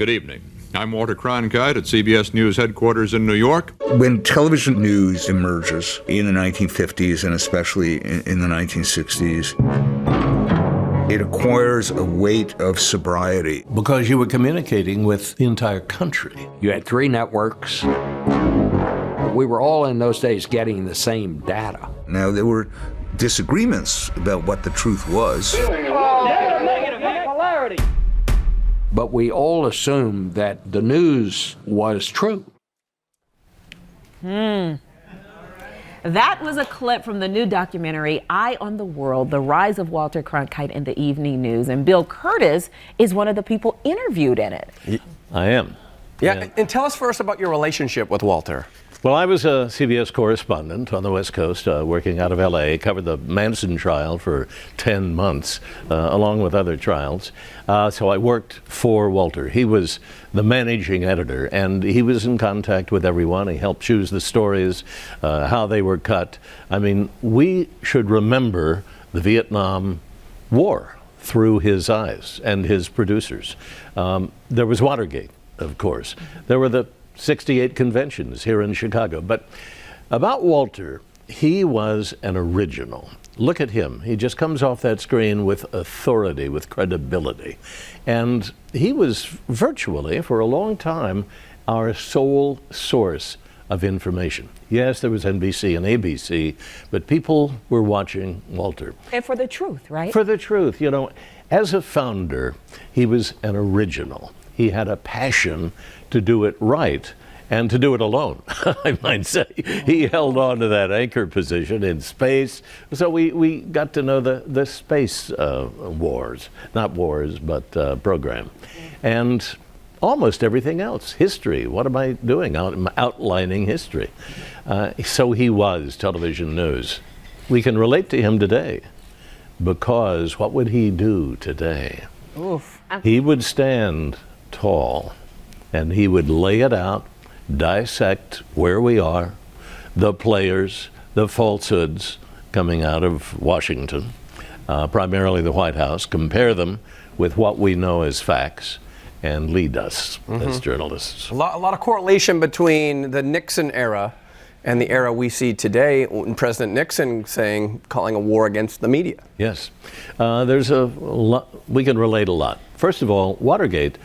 Good evening. I'm Walter Cronkite at CBS News headquarters in New York. When television news emerges in the 1950s and especially in the 1960s, it acquires a weight of sobriety. Because you were communicating with the entire country. You had 3 networks. We were all in those days getting the same data. Now, there were disagreements about what the truth was. But we all assumed that the news was true. That was a clip from the new documentary, Eye on the World, The Rise of Walter Cronkite in the Evening News. And Bill Kurtis is one of the people interviewed in it. I am. Yeah, and tell us first about your relationship with Walter. Well, I was a CBS correspondent on the West Coast, working out of L.A., covered the Manson trial for 10 months, along with other trials. So I worked for Walter. He was the managing editor, and he was in contact with everyone. He helped choose the stories, how they were cut. I mean, we should remember the Vietnam War through his eyes and his producers. There was Watergate, of course. There were the 68 conventions here in Chicago. But about Walter, he was an original. Look at him. He just comes off that screen with authority, with credibility. And he was virtually, for a long time, our sole source of information. Yes, there was NBC and ABC, but people were watching Walter. And for the truth, right? For the truth. You know, as a founder, he was an original. He had a passion to do it right and to do it alone, I might say. He held on to that anchor position in space. So we got to know the space wars, not wars, but program. And almost everything else. History, what am I doing? I'm outlining history. So he was television news. We can relate to him today because what would he do today? Oof. He would stand tall and he would lay it out, dissect where we are, the players, the falsehoods coming out of Washington, primarily the White House, compare them with what we know as facts, and lead us as journalists. A lot of correlation between the Nixon era and the era we see today, when President Nixon calling a war against the media. Yes, there's a lot, we can relate a lot. First of all, Watergate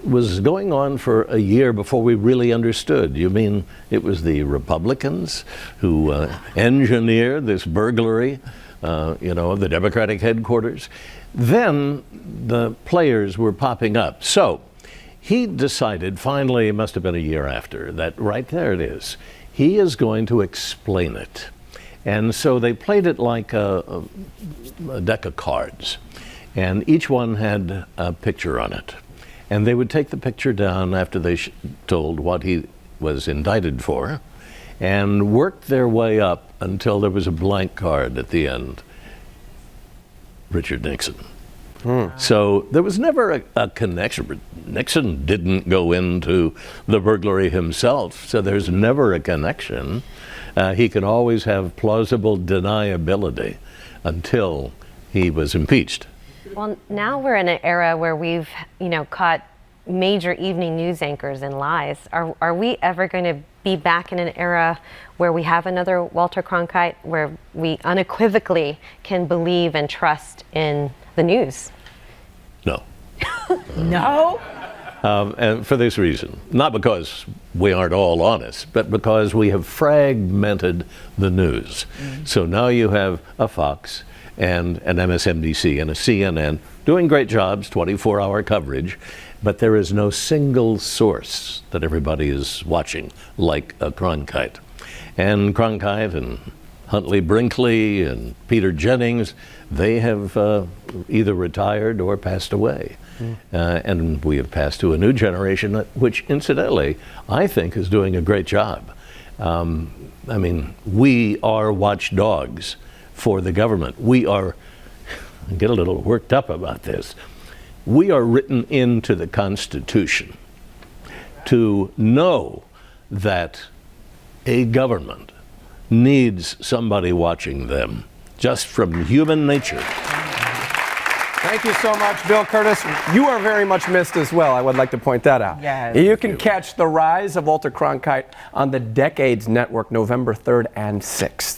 was going on for a year before we really understood. You mean it was the Republicans who engineered this burglary, of the Democratic headquarters? Then the players were popping up. So he decided, finally, it must have been a year after, that right there it is. He is going to explain it. And so they played it like a deck of cards. And each one had a picture on it. And they would take the picture down after they told what he was indicted for and work their way up until there was a blank card at the end. Richard Nixon. So there was never a connection. Nixon didn't go into the burglary himself, so there's never a connection. He can always have plausible deniability until he was impeached. Well, now we're in an era where we've, caught major evening news anchors in lies. Are we ever going to be back in an era where we have another Walter Cronkite, where we unequivocally can believe and trust in the news? No. No? And for this reason, not because we aren't all honest, but because we have fragmented the news. So now you have a Fox and an MSNBC and a CNN doing great jobs, 24-hour coverage, but there is no single source that everybody is watching like a Cronkite. And Cronkite and Huntley Brinkley and Peter Jennings, they have either retired or passed away. And we have passed to a new generation, which incidentally, I think is doing a great job. We are watchdogs for the government. We are, I get a little worked up about this, we are written into the Constitution to know that a government needs somebody watching them, just from human nature. Thank you so much, Bill Kurtis. You are very much missed as well. I would like to point that out. Yes. You can catch The Rise of Walter Cronkite on the Decades Network November 3rd and 6th.